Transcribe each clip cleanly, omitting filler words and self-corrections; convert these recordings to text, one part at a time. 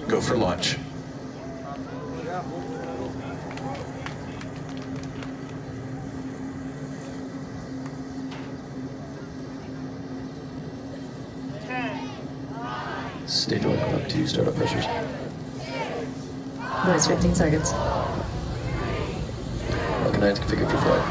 go for launch. Stage 1 going up to startup pressures. Nice, 15 seconds. Falcon 9's configured for flight.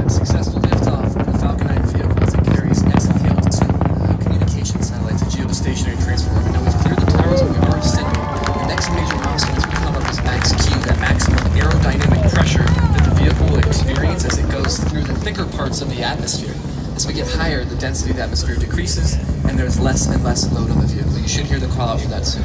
Successful liftoff of the Falcon 9 vehicle as it carries Es'Hail-2 communication satellite to geostationary transformer. Now we've cleared the towers and we've already signaled. The next major milestone as we come up is max Q, that maximum aerodynamic pressure that the vehicle will experience as it goes through the thicker parts of the atmosphere. As we get higher, the density of the atmosphere decreases and there's less and less load on the vehicle. You should hear the call out for that soon.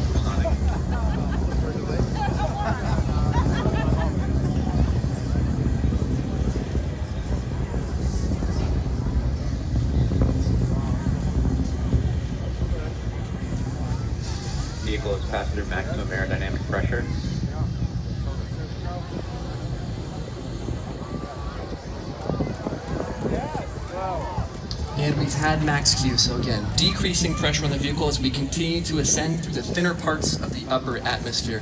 Vehicle has passed through maximum aerodynamic pressure. And we've had max Q, so again, decreasing pressure on the vehicle as we continue to ascend through the thinner parts of the upper atmosphere.